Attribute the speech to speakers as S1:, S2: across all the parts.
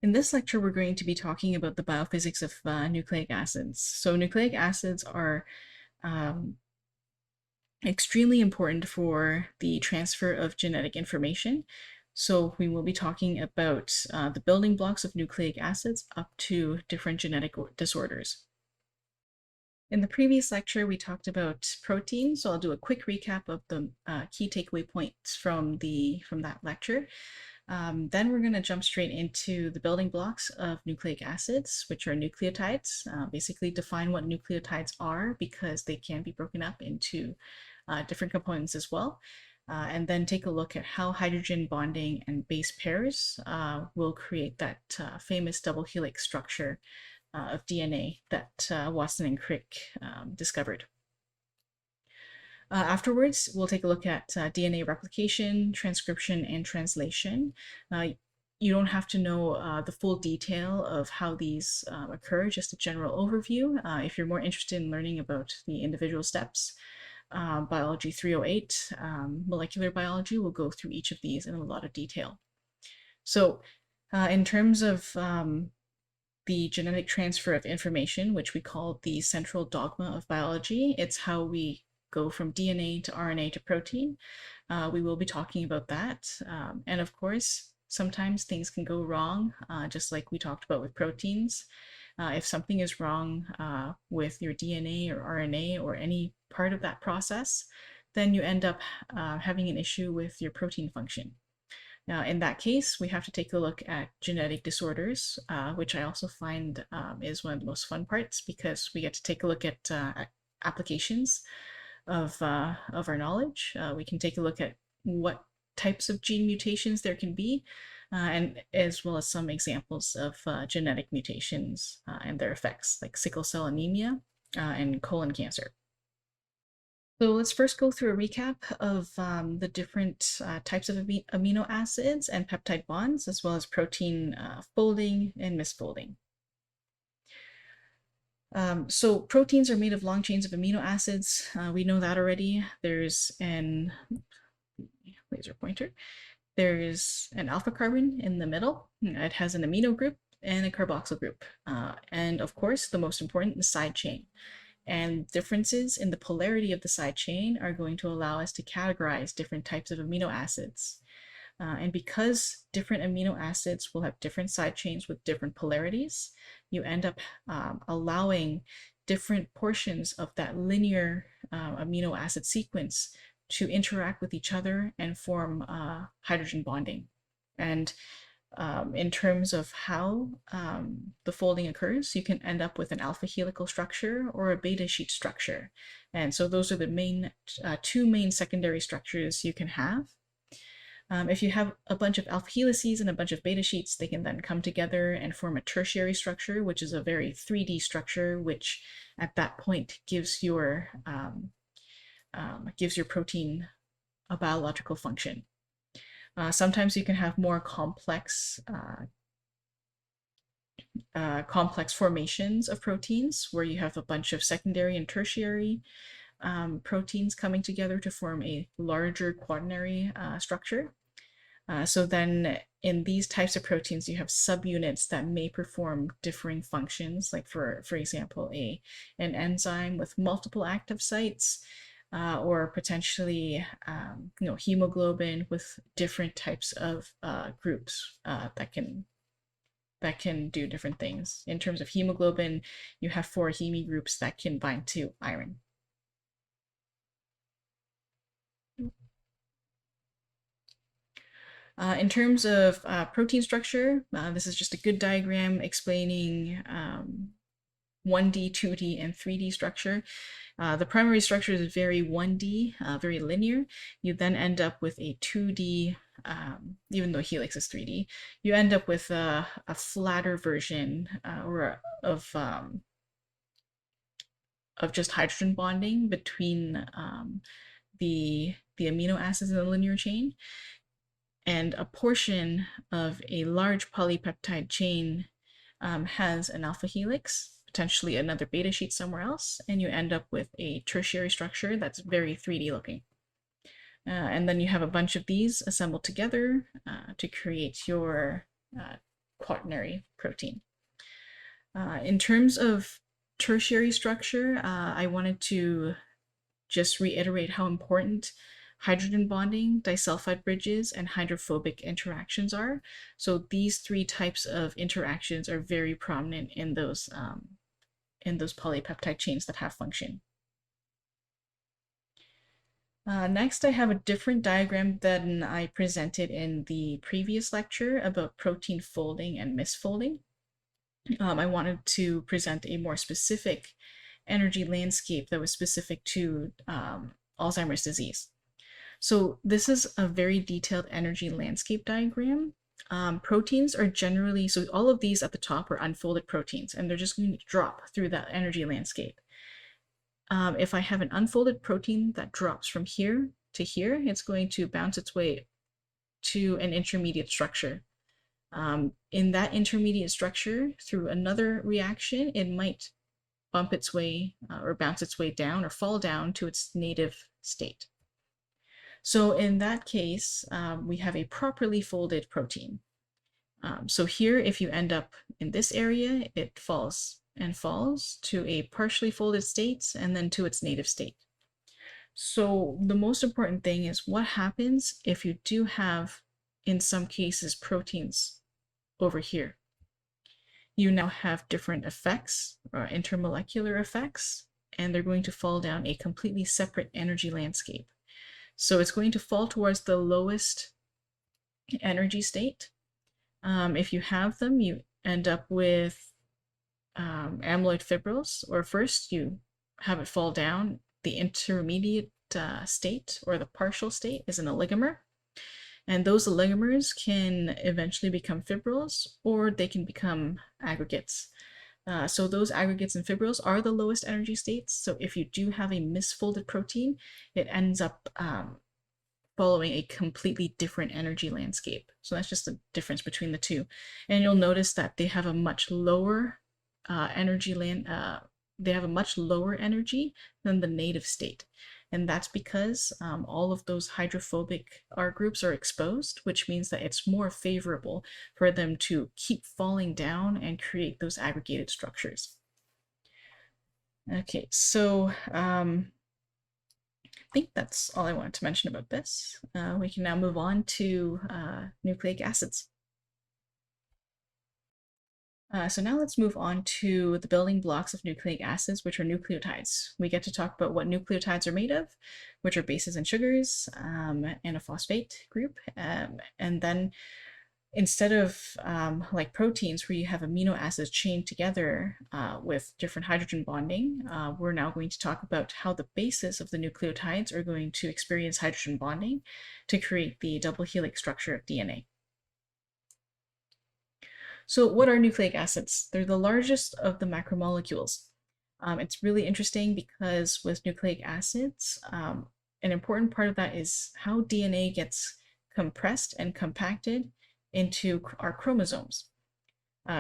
S1: In this lecture, we're going to be talking about the biophysics of nucleic acids. So nucleic acids are extremely important for the transfer of genetic information. So we will be talking about the building blocks of nucleic acids up to different genetic disorders. In the previous lecture, we talked about proteins, so I'll do a quick recap of the key takeaway points from that lecture. Then we're going to jump straight into the building blocks of nucleic acids, which are nucleotides. Basically define what nucleotides are because they can be broken up into different components as well. And then take a look at how hydrogen bonding and base pairs will create that famous double helix structure of DNA that Watson and Crick discovered. Afterwards, we'll take a look at DNA replication, transcription, and translation. You don't have to know the full detail of how these occur, just a general overview. If you're more interested in learning about the individual steps, Biology 308, molecular biology, will go through each of these in a lot of detail. So in terms of the genetic transfer of information, which we call the central dogma of biology, it's how we go from DNA to RNA to protein. We will be talking about that. And of course, sometimes things can go wrong, just like we talked about with proteins. If something is wrong with your DNA or RNA or any part of that process, then you end up having an issue with your protein function. Now, in that case, we have to take a look at genetic disorders, which I also find is one of the most fun parts because we get to take a look at applications of our knowledge. We can take a look at what types of gene mutations there can be, and as well as some examples of genetic mutations and their effects, like sickle cell anemia and colon cancer. So let's first go through a recap of the different types of amino acids and peptide bonds, as well as protein folding and misfolding. So proteins are made of long chains of amino acids. We know that already. There's an laser pointer. There's an alpha carbon in the middle. It has an amino group and a carboxyl group. And of course, the most important, the side chain. And differences in the polarity of the side chain are going to allow us to categorize different types of amino acids. And because different amino acids will have different side chains with different polarities, you end up allowing different portions of that linear amino acid sequence to interact with each other and form hydrogen bonding. And in terms of how the folding occurs, you can end up with an alpha helical structure or a beta sheet structure. And so those are the two main secondary structures you can have. If you have a bunch of alpha helices and a bunch of beta sheets, they can then come together and form a tertiary structure, which is a very 3D structure, which at that point gives your protein a biological function. Sometimes you can have more complex formations of proteins where you have a bunch of secondary and tertiary proteins coming together to form a larger quaternary structure. So then in these types of proteins, you have subunits that may perform differing functions, like for example, an enzyme with multiple active sites, or potentially hemoglobin with different types of groups that can do different things. In terms of hemoglobin, you have 4 heme groups that can bind to iron. In terms of protein structure, this is just a good diagram explaining 1D, 2D, and 3D structure. The primary structure is very 1D, very linear. You then end up with a 2D, even though helix is 3D, you end up with a flatter version of just hydrogen bonding between the amino acids in the linear chain. And a portion of a large polypeptide chain has an alpha helix, potentially another beta sheet somewhere else, and you end up with a tertiary structure that's very 3D looking. And then you have a bunch of these assembled together to create your quaternary protein. In terms of tertiary structure, I wanted to just reiterate how important hydrogen bonding, disulfide bridges, and hydrophobic interactions are. So these three types of interactions are very prominent in those polypeptide chains that have function. Next, I have a different diagram than I presented in the previous lecture about protein folding and misfolding. I wanted to present a more specific energy landscape that was specific to Alzheimer's disease. So this is a very detailed energy landscape diagram. Proteins are generally, so all of these at the top are unfolded proteins, and they're just going to drop through that energy landscape. If I have an unfolded protein that drops from here to here, it's going to bounce its way to an intermediate structure. In that intermediate structure, through another reaction, it might bump its way or bounce its way down or fall down to its native state. So in that case, we have a properly folded protein. So here, if you end up in this area, it falls and falls to a partially folded state and then to its native state. So the most important thing is what happens if you do have, in some cases, proteins over here. You now have different effects or intermolecular effects, and they're going to fall down a completely separate energy landscape. So it's going to fall towards the lowest energy state. If you have them, you end up with amyloid fibrils, or first you have it fall down. The intermediate state or the partial state is an oligomer. And those oligomers can eventually become fibrils, or they can become aggregates. So those aggregates and fibrils are the lowest energy states. So if you do have a misfolded protein, it ends up following a completely different energy landscape. So that's just the difference between the two. And you'll notice that they have a much lower energy than the native state. And that's because all of those hydrophobic R groups are exposed, which means that it's more favorable for them to keep falling down and create those aggregated structures. Okay, so I think that's all I wanted to mention about this. We can now move on to nucleic acids. So now let's move on to the building blocks of nucleic acids, which are nucleotides. We get to talk about what nucleotides are made of, which are bases and sugars, and a phosphate group. And then instead of like proteins where you have amino acids chained together with different hydrogen bonding, we're now going to talk about how the bases of the nucleotides are going to experience hydrogen bonding to create the double helix structure of DNA. So what are nucleic acids? They're the largest of the macromolecules. It's really interesting because with nucleic acids, an important part of that is how DNA gets compressed and compacted into our chromosomes.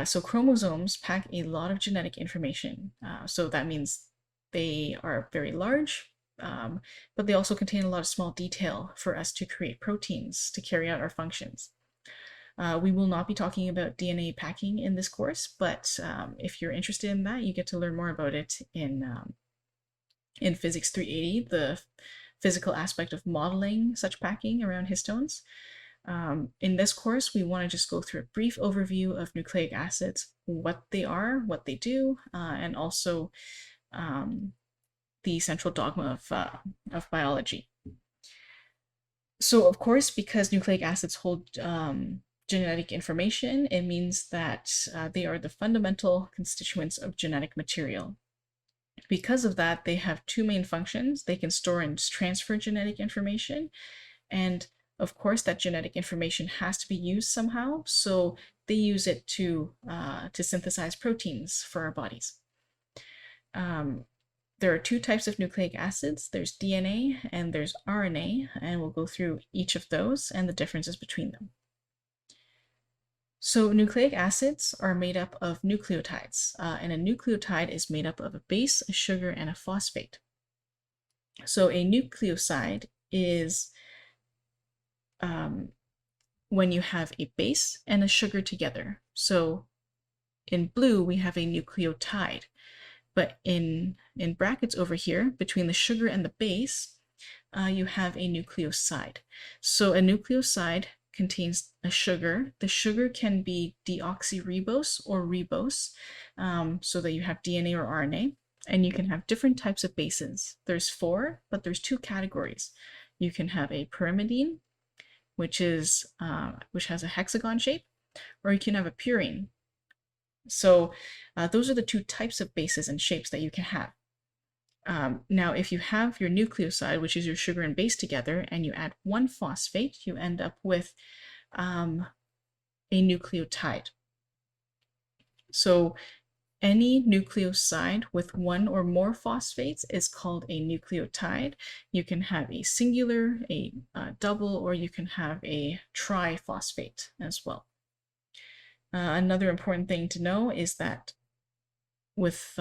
S1: So chromosomes pack a lot of genetic information. So that means they are very large, but they also contain a lot of small detail for us to create proteins to carry out our functions. We will not be talking about DNA packing in this course, but if you're interested in that, you get to learn more about it in Physics 380, the physical aspect of modeling such packing around histones. In this course, we want to just go through a brief overview of nucleic acids, what they are, what they do, and also the central dogma of biology. So, of course, because nucleic acids hold genetic information, it means that they are the fundamental constituents of genetic material. Because of that, they have two main functions. They can store and transfer genetic information, and of course, that genetic information has to be used somehow, so they use it to synthesize proteins for our bodies. There are two types of nucleic acids. There's DNA and there's RNA, and we'll go through each of those and the differences between them. So nucleic acids are made up of nucleotides, and a nucleotide is made up of a base, a sugar, and a phosphate. So a nucleoside is when you have a base and a sugar together. So in blue, we have a nucleotide, but in brackets over here, between the sugar and the base, you have a nucleoside. So a nucleoside contains a sugar. The sugar can be deoxyribose or ribose, so that you have DNA or RNA, and you can have different types of bases. There's 4, but there's 2 categories. You can have a pyrimidine, which has a hexagon shape, or you can have a purine. So those are the 2 types of bases and shapes that you can have. Now, if you have your nucleoside, which is your sugar and base together, and you add 1 phosphate, you end up with a nucleotide. So any nucleoside with 1 or more phosphates is called a nucleotide. You can have a singular, a double, or you can have a triphosphate as well. Another important thing to know is that with,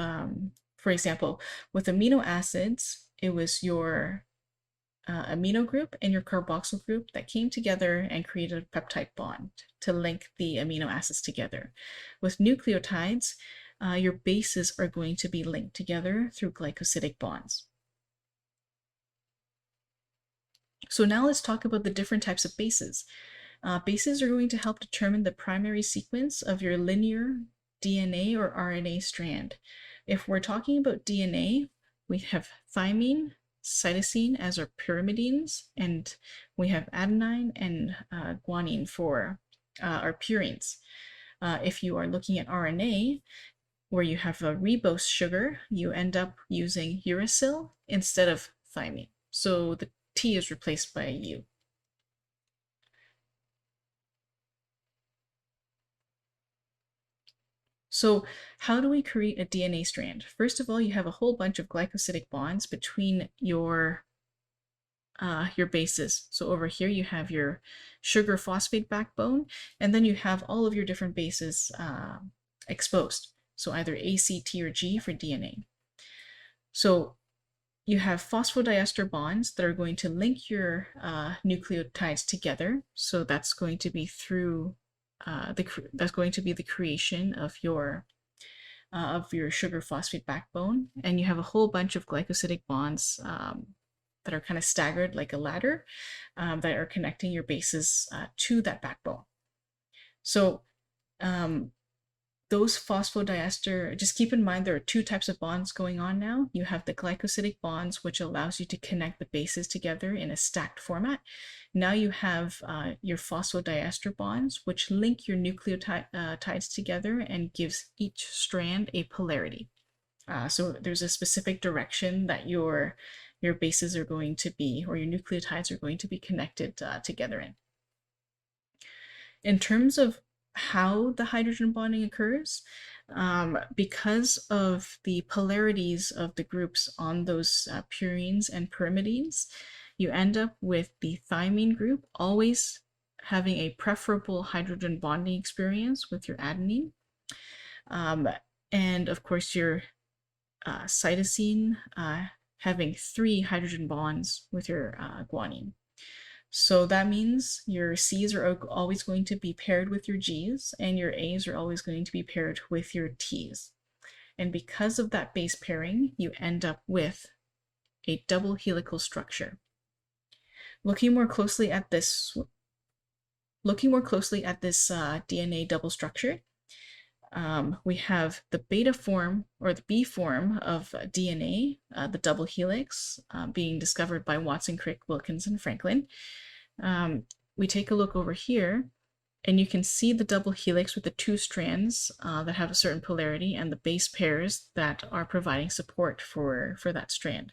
S1: for example, with amino acids, it was your amino group and your carboxyl group that came together and created a peptide bond to link the amino acids together. With nucleotides, your bases are going to be linked together through glycosidic bonds. So now let's talk about the different types of bases. Bases are going to help determine the primary sequence of your linear DNA or RNA strand. If we're talking about DNA, we have thymine, cytosine as our pyrimidines, and we have adenine and guanine for our purines. If you are looking at RNA, where you have a ribose sugar, you end up using uracil instead of thymine. So the T is replaced by a U. So how do we create a DNA strand? First of all, you have a whole bunch of glycosidic bonds between your bases. So over here you have your sugar phosphate backbone, and then you have all of your different bases exposed. So either A, C, T, or G for DNA. So you have phosphodiester bonds that are going to link your nucleotides together. So that's going to be through the creation of your sugar phosphate backbone, and you have a whole bunch of glycosidic bonds that are kind of staggered like a ladder that are connecting your bases to that backbone. So those phosphodiester, just keep in mind there are 2 types of bonds going on now. You have the glycosidic bonds, which allows you to connect the bases together in a stacked format. Now you have your phosphodiester bonds, which link your nucleotides together and gives each strand a polarity. So there's a specific direction that your bases are going to be, or your nucleotides are going to be connected together in. In terms of how the hydrogen bonding occurs, because of the polarities of the groups on those purines and pyrimidines, you end up with the thymine group always having a preferable hydrogen bonding experience with your adenine. And of course, your cytosine having 3 hydrogen bonds with your guanine. So that means your C's are always going to be paired with your G's, and your A's are always going to be paired with your T's. And because of that base pairing, you end up with a double helical structure. Looking more closely at this DNA double structure, we have the beta form or the B form of DNA, the double helix, being discovered by Watson, Crick, Wilkins, and Franklin. We take a look over here, and you can see the double helix with the 2 strands that have a certain polarity and the base pairs that are providing support for that strand.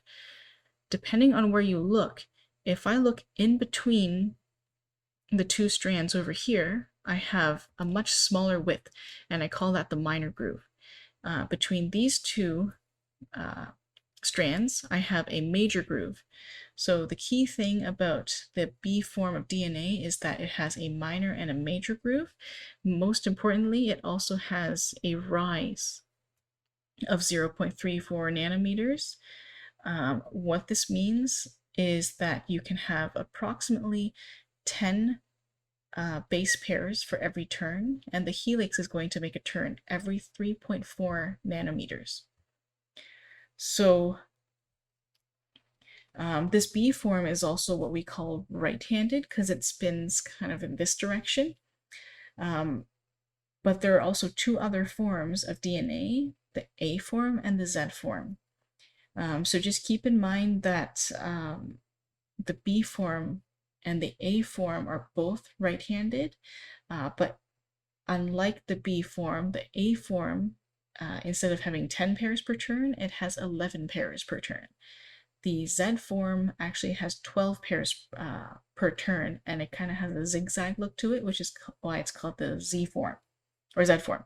S1: Depending on where you look, if I look in between the 2 strands over here, I have a much smaller width, and I call that the minor groove. Between these 2 strands, I have a major groove. So the key thing about the B form of DNA is that it has a minor and a major groove. Most importantly, it also has a rise of 0.34 nanometers. What this means is that you can have approximately 10 base pairs for every turn, and the helix is going to make a turn every 3.4 nanometers. So this B form is also what we call right-handed because it spins kind of in this direction. But there are also two other forms of DNA, the A form and the Z form. So just keep in mind that the B form and the A form are both right-handed, but unlike the B form, the A form, instead of having 10 pairs per turn, it has 11 pairs per turn. The Z form actually has 12 pairs per turn, and it kind of has a zigzag look to it, which is why it's called the Z form, or Z form.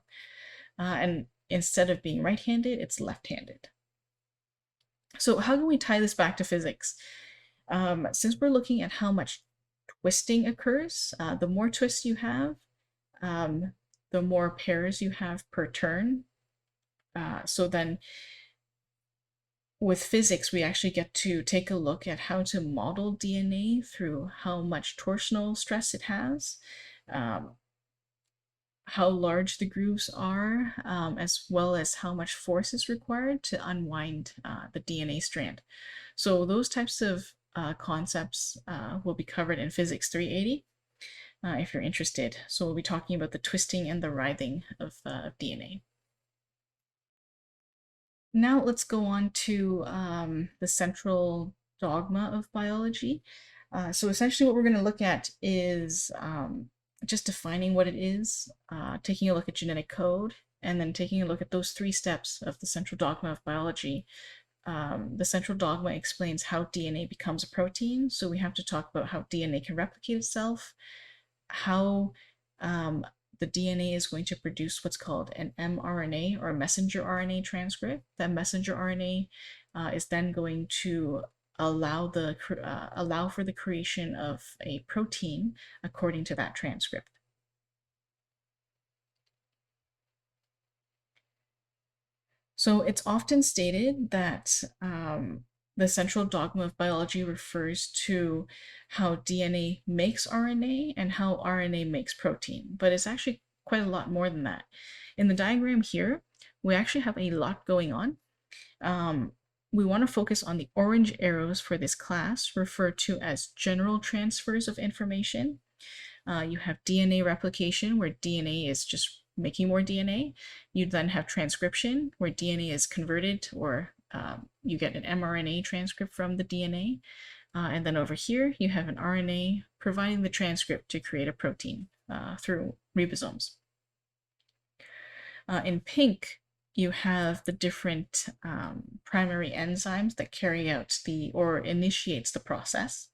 S1: And instead of being right-handed, it's left-handed. So how can we tie this back to physics? Since we're looking at how much twisting occurs, the more twists you have, the more pairs you have per turn. So then with physics, we actually get to take a look at how to model DNA through how much torsional stress it has, how large the grooves are, as well as how much force is required to unwind the DNA strand. So those types of concepts will be covered in Physics 380 if you're interested. So we'll be talking about the twisting and the writhing of DNA. Now let's go on to the central dogma of biology. So essentially what we're going to look at is just defining what it is, taking a look at genetic code, and then taking a look at those three steps of the central dogma of biology. The central dogma explains how DNA becomes a protein, so we have to talk about how DNA can replicate itself, how the DNA is going to produce what's called an mRNA or a messenger RNA transcript. That messenger RNA is then going to allow for the creation of a protein according to that transcript. So it's often stated that the central dogma of biology refers to how DNA makes RNA and how RNA makes protein, but it's actually quite a lot more than that. In the diagram here, we actually have a lot going on. We want to focus on the orange arrows for this class, referred to as general transfers of information. You have DNA replication, where DNA is just making more DNA. You then have transcription, where DNA is converted, or you get an mRNA transcript from the DNA. And then over here, you have an RNA providing the transcript to create a protein through ribosomes. In pink, you have the different primary enzymes that carry out or initiates the process.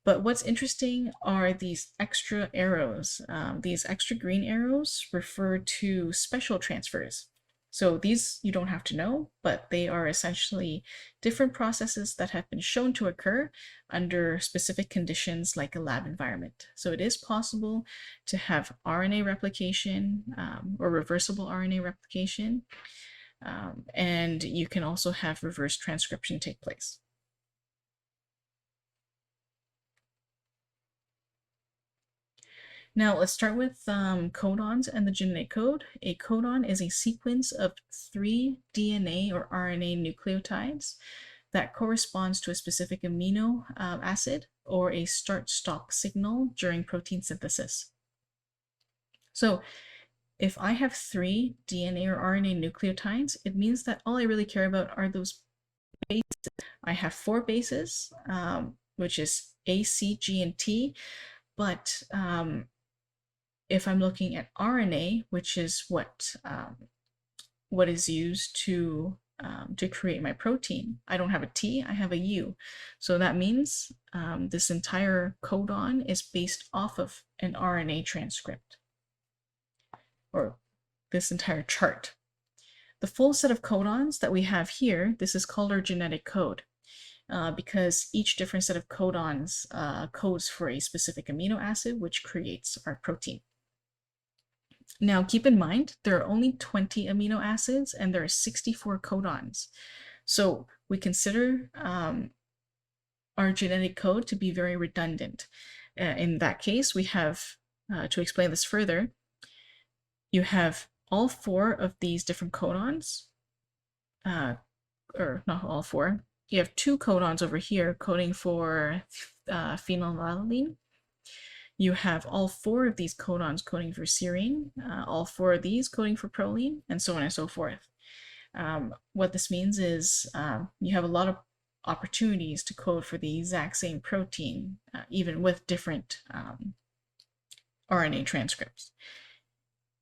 S1: But what's interesting are these extra arrows. These extra green arrows refer to special transfers. So these you don't have to know, but they are essentially different processes that have been shown to occur under specific conditions like a lab environment. So it is possible to have RNA replication or reversible RNA replication, and you can also have reverse transcription take place. Now let's start with codons and the genetic code. A codon is a sequence of 3 DNA or RNA nucleotides that corresponds to a specific amino acid or a start-stop signal during protein synthesis. So if I have 3 DNA or RNA nucleotides, it means that all I really care about are those bases. I have 4 bases, which is A, C, G, and T, but if I'm looking at RNA, which is what is used to create my protein, I don't have a T, I have a U. So that means this entire codon is based off of an RNA transcript, or this entire chart. The full set of codons that we have here, this is called our genetic code. Because each different set of codons codes for a specific amino acid, which creates our protein. Now, keep in mind, there are only 20 amino acids and there are 64 codons. So we consider our genetic code to be very redundant. In that case, we have, to explain this further, you have all 4 of these different codons, or not all 4. You have 2 codons over here coding for phenylalanine. You have all 4 of these codons coding for serine, all 4 of these coding for proline, and so on and so forth. What this means is you have a lot of opportunities to code for the exact same protein, even with different RNA transcripts.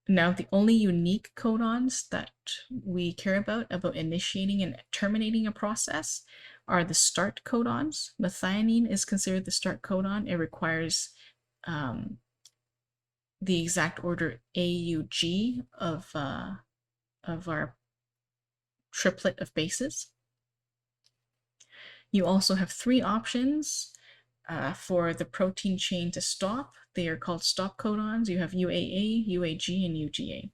S1: Now, the only unique codons that we care about initiating and terminating a process are the start codons. Methionine is considered the start codon. It requires the exact order AUG of our triplet of bases. You also have 3 options for the protein chain to stop. They are called stop codons. You have UAA, UAG, and UGA.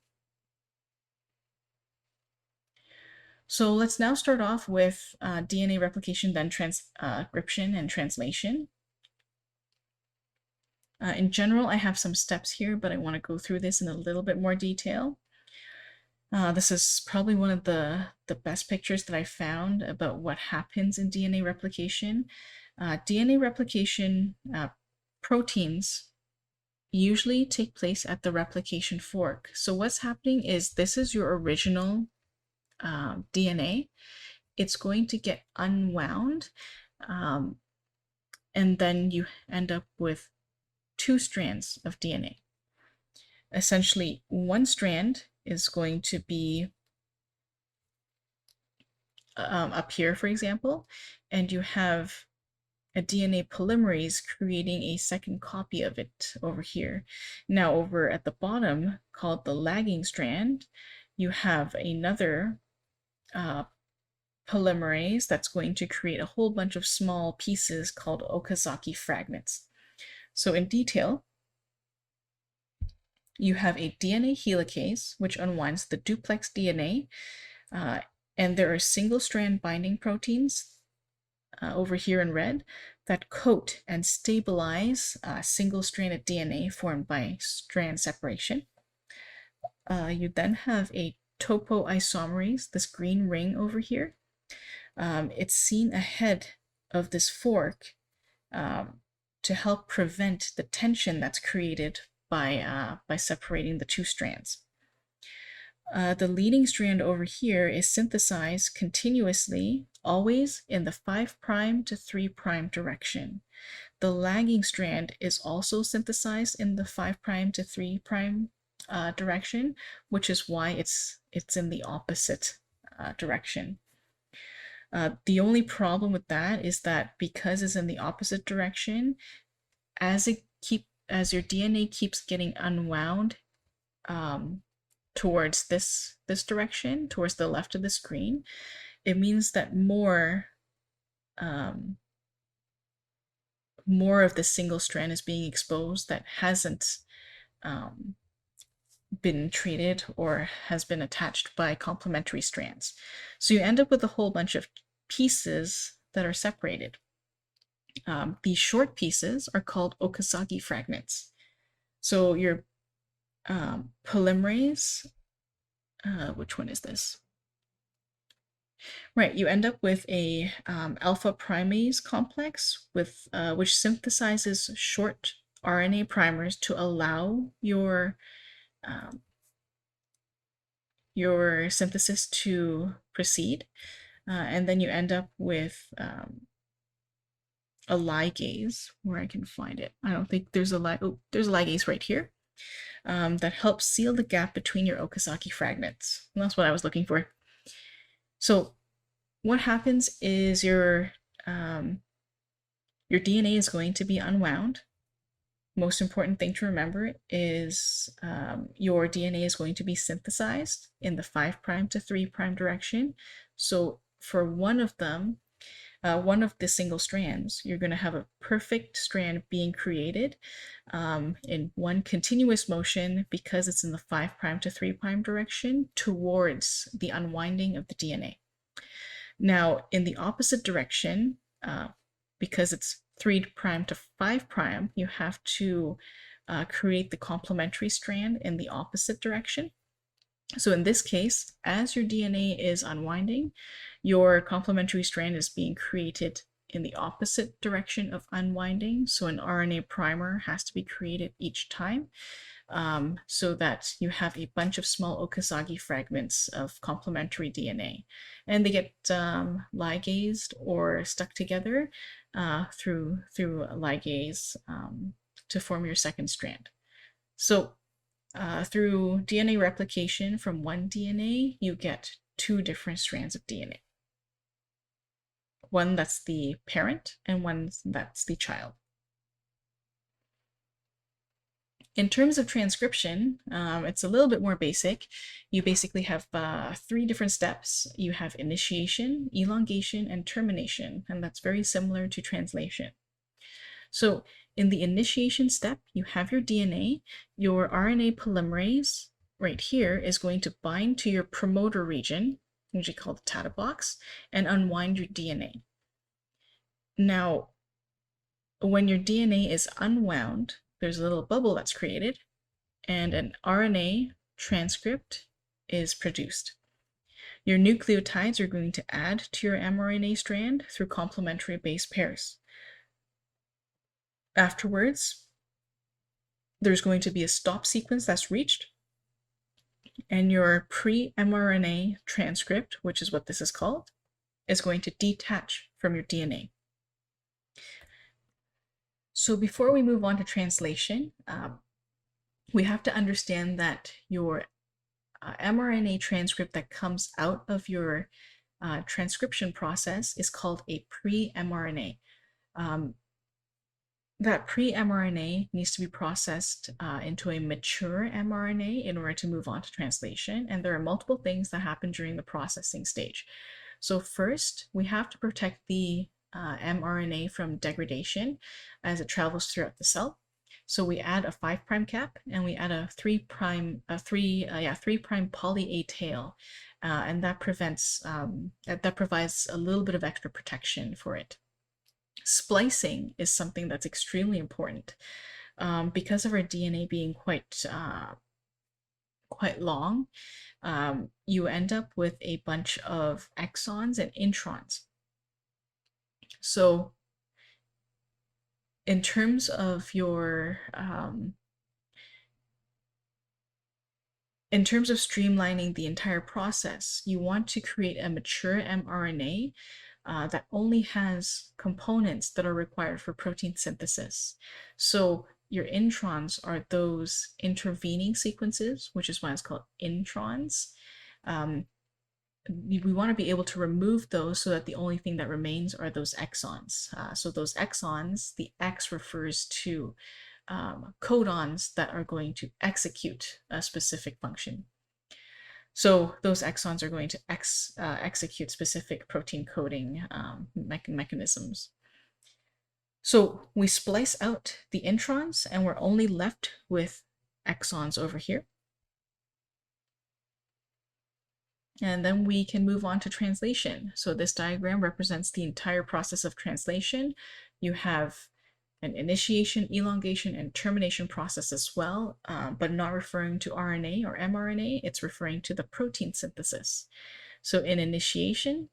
S1: So let's now start off with DNA replication, then transcription and translation. In general, I have some steps here, but I want to go through this in a little bit more detail. This is probably one of the best pictures that I found about what happens in DNA replication. DNA replication proteins usually take place at the replication fork. So what's happening is this is your original DNA. It's going to get unwound, and then you end up with 2 strands of DNA. Essentially, one strand is going to be up here, for example, and you have a DNA polymerase creating a second copy of it over here. Now, over at the bottom, called the lagging strand, you have another polymerase that's going to create a whole bunch of small pieces called Okazaki fragments. So in detail, you have a DNA helicase, which unwinds the duplex DNA, and there are single-strand binding proteins over here in red that coat and stabilize single-stranded DNA formed by strand separation. You then have a topoisomerase, this green ring over here. It's seen ahead of this fork to help prevent the tension that's created by separating the 2 strands. The leading strand over here is synthesized continuously, always in the 5' to 3' direction. The lagging strand is also synthesized in the 5' to 3' direction, which is why it's in the opposite direction. The only problem with that is that because it's in the opposite direction, as your DNA keeps getting unwound towards this direction, towards the left of the screen, it means that more of the single strand is being exposed that hasn't been treated or has been attached by complementary strands. So you end up with a whole bunch of pieces that are separated. These short pieces are called Okazaki fragments. So your polymerase, which one is this? Right, you end up with a alpha primase complex with which synthesizes short RNA primers to allow your synthesis to proceed, and then you end up with a ligase, where I can find it. I don't think there's there's a ligase right here that helps seal the gap between your Okazaki fragments. And that's what I was looking for. So what happens is your DNA is going to be unwound. Most important thing to remember is your DNA is going to be synthesized in the 5' to 3' direction. So for one of them, one of the single strands, you're going to have a perfect strand being created in one continuous motion because it's in the 5' to 3' direction towards the unwinding of the DNA. Now, in the opposite direction, because it's 3' to 5', you have to create the complementary strand in the opposite direction. So in this case, as your DNA is unwinding, your complementary strand is being created in the opposite direction of unwinding. So an RNA primer has to be created each time, so that you have a bunch of small Okazaki fragments of complementary DNA. And they get ligased or stuck together through ligase to form your second strand. So through DNA replication from one DNA, you get 2 different strands of DNA. One that's the parent and one that's the child. In terms of transcription, it's a little bit more basic. You basically have 3 different steps. You have initiation, elongation, and termination, and that's very similar to translation. So in the initiation step, you have your DNA. Your RNA polymerase right here is going to bind to your promoter region, usually called the Tata box, and unwind your DNA. Now, when your DNA is unwound, there's a little bubble that's created, and an RNA transcript is produced. Your nucleotides are going to add to your mRNA strand through complementary base pairs. Afterwards, there's going to be a stop sequence that's reached, and your pre-mRNA transcript, which is what this is called, is going to detach from your DNA. So before we move on to translation, we have to understand that your mRNA transcript that comes out of your transcription process is called a pre-mRNA. That pre-mRNA needs to be processed into a mature mRNA in order to move on to translation, and there are multiple things that happen during the processing stage. So first, we have to protect the mRNA from degradation as it travels throughout the cell. So we add a 5' cap and we add a 3' poly A tail, and that prevents that provides a little bit of extra protection for it. Splicing is something that's extremely important because of our DNA being quite long. You end up with a bunch of exons and introns. So in terms of your in terms of streamlining the entire process, you want to create a mature mRNA that only has components that are required for protein synthesis. So your introns are those intervening sequences, which is why it's called introns. We want to be able to remove those so that the only thing that remains are those exons. So those exons, the X refers to codons that are going to execute a specific function. So those exons are going to execute specific protein coding mechanisms. So we splice out the introns and we're only left with exons over here. And then we can move on to translation. So this diagram represents the entire process of translation. You have an initiation, elongation, and termination process as well, but not referring to RNA or mRNA, it's referring to the protein synthesis. So in initiation,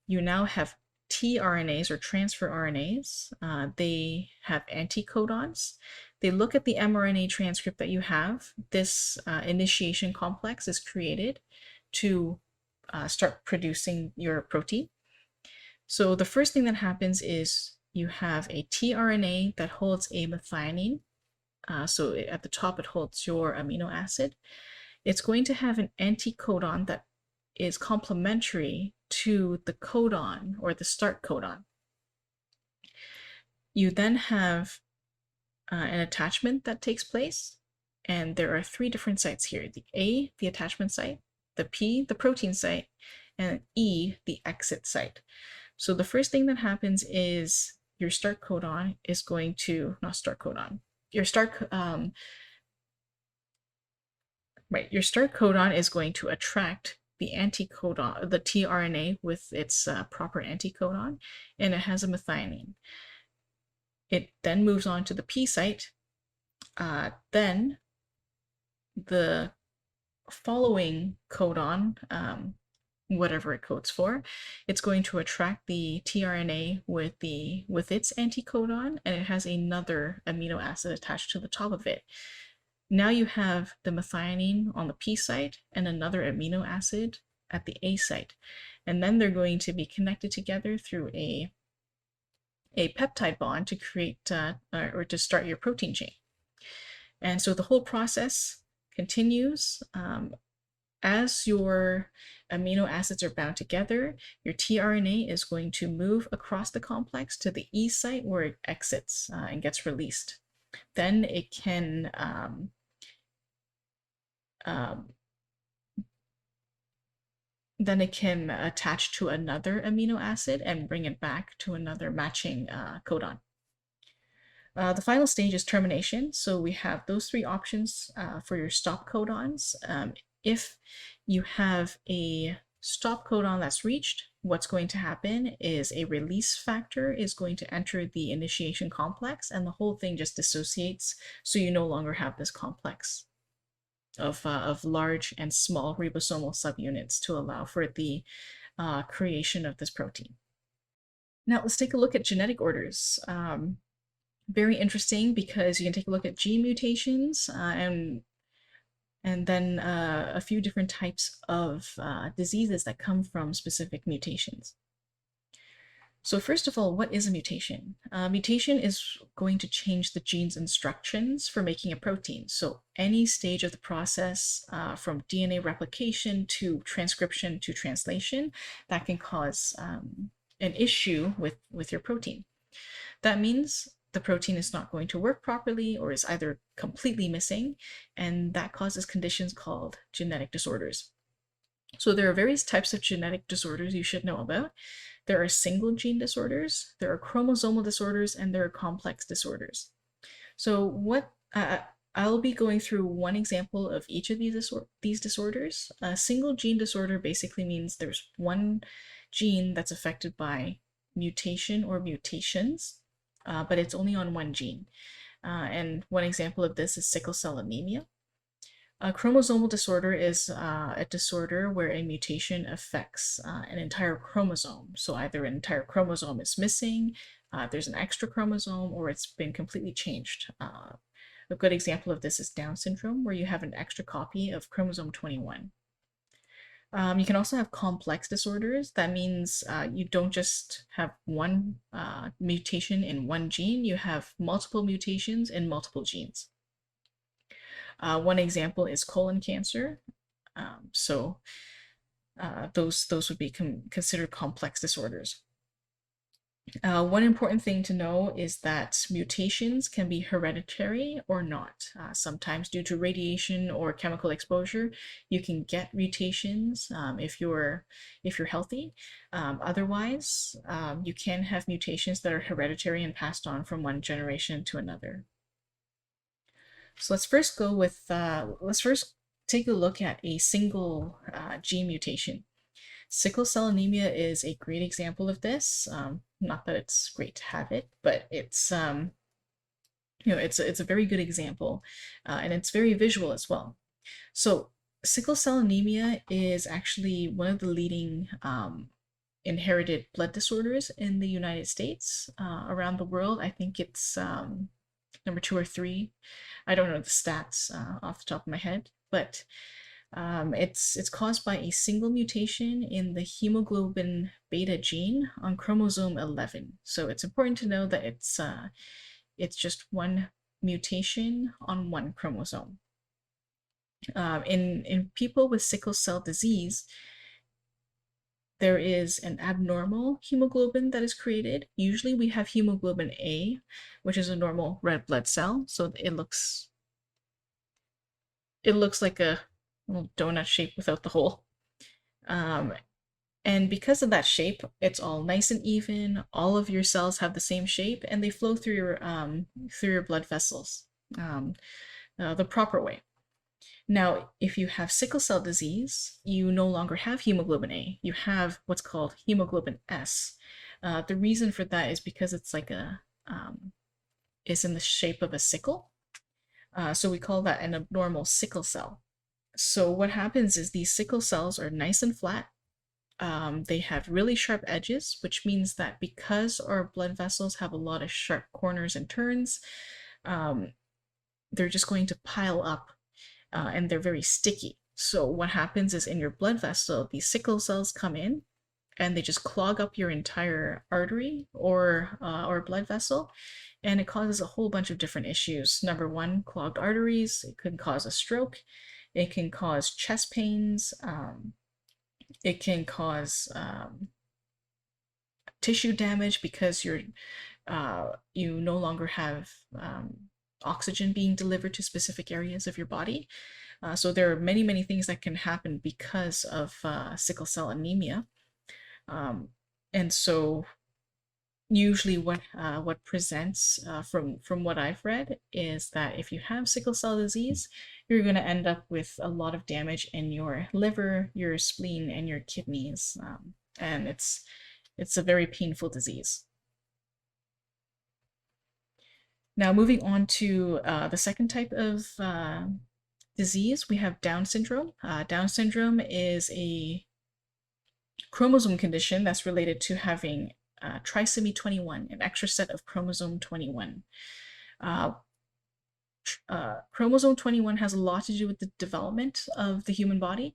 S1: you now have tRNAs or transfer RNAs. They have anticodons. They look at the mRNA transcript that you have. This initiation complex is created to start producing your protein. So the first thing that happens is you have a tRNA that holds a methionine. So at the top, it holds your amino acid. It's going to have an anticodon that is complementary to the codon or the start codon. You then have an attachment that takes place, and there are 3 different sites here: the A, the attachment site, the P, the protein site, and E, the exit site. So the first thing that happens is your start codon is going to, not start codon, your start codon is going to attract the anticodon, the tRNA with its proper anticodon, and it has a methionine. It then moves on to the P site. Then the following codon, whatever it codes for, it's going to attract the tRNA with its anticodon, and it has another amino acid attached to the top of it. Now you have the methionine on the P site and another amino acid at the A site, and then they're going to be connected together through a peptide bond to create or to start your protein chain. And so the whole process continues. As your amino acids are bound together, your tRNA is going to move across the complex to the E site where it exits and gets released. Then it can attach to another amino acid and bring it back to another matching codon. The final stage is termination. So we have those three options for your stop codons. If you have a stop codon that's reached, what's going to happen is a release factor is going to enter the initiation complex, and the whole thing just dissociates, so you no longer have this complex of large and small ribosomal subunits to allow for the creation of this protein. Now let's take a look at genetic orders. Very interesting because you can take a look at gene mutations and then a few different types of diseases that come from specific mutations. So first of all, what is a mutation? Mutation is going to change the gene's instructions for making a protein. So any stage of the process, from DNA replication to transcription to translation, that can cause an issue with your protein. That means the protein is not going to work properly or is either completely missing, and that causes conditions called genetic disorders. So there are various types of genetic disorders you should know about. There are single gene disorders, there are chromosomal disorders, and there are complex disorders. So I'll be going through one example of each of these disorders. A single gene disorder basically means there's one gene that's affected by mutation or mutations, but it's only on one gene. And one example of this is sickle cell anemia. A chromosomal disorder is a disorder where a mutation affects an entire chromosome. So either an entire chromosome is missing, there's an extra chromosome, or it's been completely changed. A good example of this is Down syndrome, where you have an extra copy of chromosome 21. You can also have complex disorders. That means you don't just have one mutation in one gene, you have multiple mutations in multiple genes. One example is colon cancer. Those would be considered complex disorders. One important thing to know is that mutations can be hereditary or not. Sometimes due to radiation or chemical exposure, you can get mutations if you're healthy. Otherwise, you can have mutations that are hereditary and passed on from one generation to another. So let's first go with, let's first take a look at a single gene mutation. Sickle cell anemia is a great example of this. Not that it's great to have it, but it's it's a very good example, and it's very visual as well. So sickle cell anemia is actually one of the leading inherited blood disorders in the United States. Around the world, I think it's number 2 or 3. I don't know the stats off the top of my head, but it's caused by a single mutation in the hemoglobin beta gene on chromosome 11. So it's important to know that it's just one mutation on one chromosome. In people with sickle cell disease, there is an abnormal hemoglobin that is created. Usually we have hemoglobin A, which is a normal red blood cell. So it looks like a little donut shape without the hole. And because of that shape, it's all nice and even. All of your cells have the same shape, and they flow through your blood vessels the proper way. Now, if you have sickle cell disease, you no longer have hemoglobin A. You have what's called hemoglobin S. The reason for that is because it's like a is in the shape of a sickle. So we call that an abnormal sickle cell. So what happens is these sickle cells are nice and flat. They have really sharp edges, which means that because our blood vessels have a lot of sharp corners and turns, they're just going to pile up, and they're very sticky. So what happens is in your blood vessel, these sickle cells come in and they just clog up your entire artery or blood vessel, and it causes a whole bunch of different issues. Number one, clogged arteries. It can cause a stroke. It can cause chest pains. It can cause tissue damage because you no longer have oxygen being delivered to specific areas of your body. So there are many, many things that can happen because of sickle cell anemia. And so usually what presents from what I've read is that if you have sickle cell disease, you're going to end up with a lot of damage in your liver, your spleen, and your kidneys. And it's a very painful disease. Now, moving on to the second type of disease, we have Down syndrome. Down syndrome is a chromosome condition that's related to having trisomy 21, an extra set of chromosome 21. Chromosome 21 has a lot to do with the development of the human body,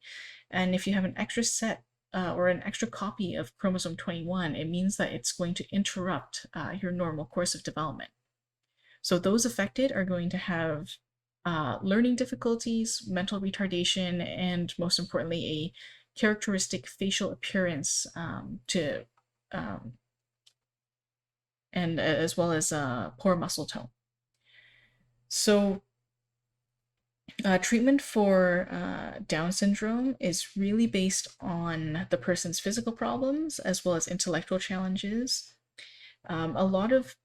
S1: and if you have an extra set or an extra copy of chromosome 21, it means that it's going to interrupt your normal course of development. So those affected are going to have learning difficulties, mental retardation, and most importantly, a characteristic facial appearance and as well as poor muscle tone. So treatment for Down syndrome is really based on the person's physical problems as well as intellectual challenges. A lot of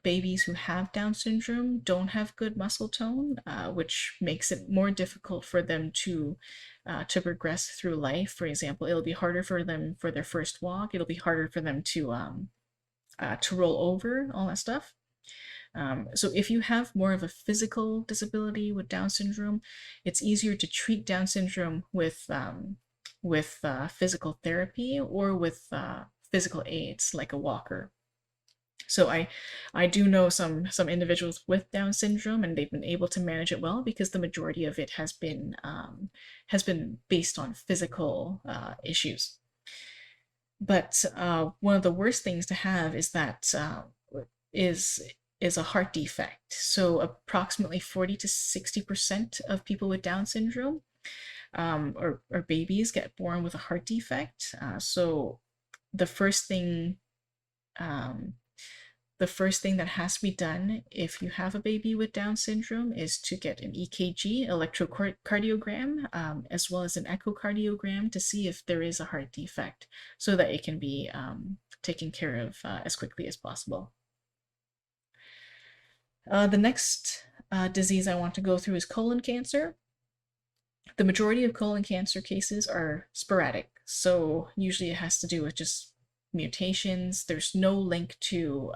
S1: babies who have Down syndrome don't have good muscle tone, which makes it more difficult for them to progress through life. For example, it'll be harder for them for their first walk. It'll be harder for them to roll over, all that stuff. So if you have more of a physical disability with Down syndrome, it's easier to treat Down syndrome with physical therapy or with physical aids like a walker. So I do know some individuals with Down syndrome, and they've been able to manage it well because the majority of it has been based on physical issues. But one of the worst things to have is that is a heart defect. So approximately 40 to 60% of people with Down syndrome or babies get born with a heart defect. So the first thing that has to be done if you have a baby with Down syndrome is to get an EKG, electrocardiogram, as well as an echocardiogram to see if there is a heart defect so that it can be taken care of as quickly as possible. The next disease I want to go through is colon cancer. The majority of colon cancer cases are sporadic, so usually it has to do with just mutations. There's no link to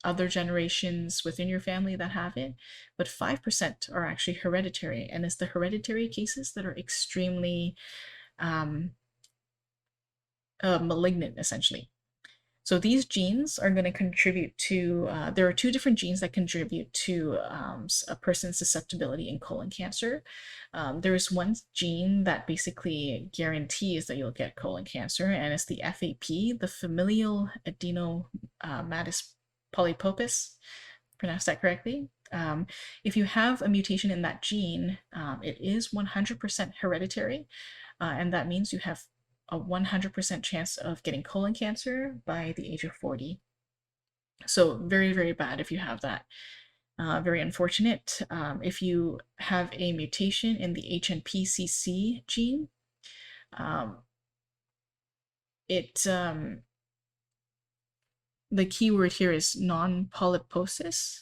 S1: other generations within your family that have it, but 5% are actually hereditary, and it's the hereditary cases that are extremely malignant, essentially. So these genes are going to contribute to, there are two different genes that contribute to a person's susceptibility in colon cancer. There is one gene that basically guarantees that you'll get colon cancer, and it's the FAP, the familial adenomatous polyposis, pronounced that correctly. If you have a mutation in that gene, it is 100% hereditary, and that means you have a 100% chance of getting colon cancer by the age of 40. So very, very bad if you have that. Very unfortunate. If you have a mutation in the HNPCC gene, the key word here is non-polyposis.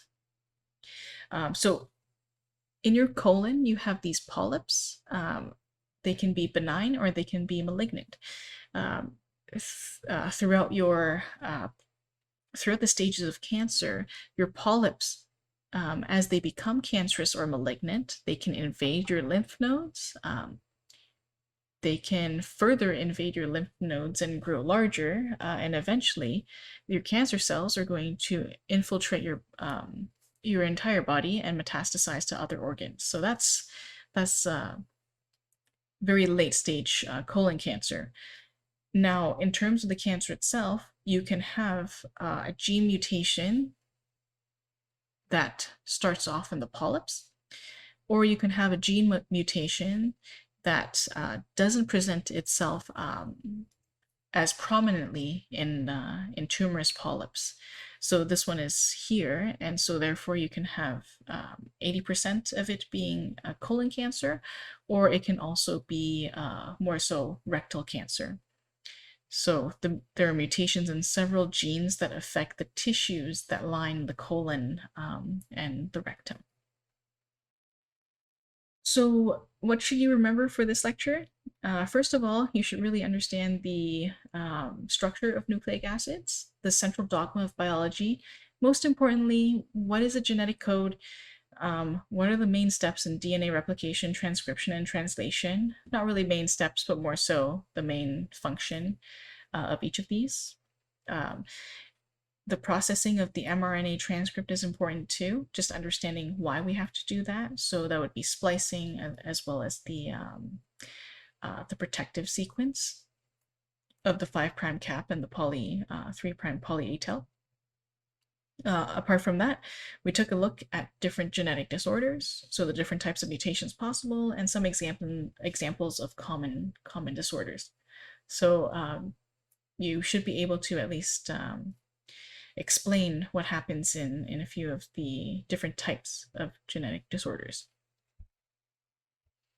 S1: So in your colon, you have these polyps. They can be benign or they can be malignant. Throughout your throughout the stages of cancer, your polyps, as they become cancerous or malignant, they can invade your lymph nodes. They can further invade your lymph nodes and grow larger, and eventually your cancer cells are going to infiltrate your entire body and metastasize to other organs. So that's very late stage colon cancer. Now, in terms of the cancer itself, you can have a gene mutation that starts off in the polyps, or you can have a gene mutation that doesn't present itself as prominently in tumorous polyps. So this one is here, and so therefore you can have 80% of it being colon cancer, or it can also be more so rectal cancer. So there are mutations in several genes that affect the tissues that line the colon and the rectum. So what should you remember for this lecture? First of all, you should really understand the structure of nucleic acids, the central dogma of biology. Most importantly, what is a genetic code? What are the main steps in DNA replication, transcription, and translation? Not really main steps, but more so the main function of each of these. The processing of the mRNA transcript is important too, just understanding why we have to do that. So that would be splicing as well as the protective sequence of the 5' cap and the 3' poly A tail. Apart from that, we took a look at different genetic disorders, so the different types of mutations possible, and some examples of common disorders. So you should be able to at least explain what happens in a few of the different types of genetic disorders.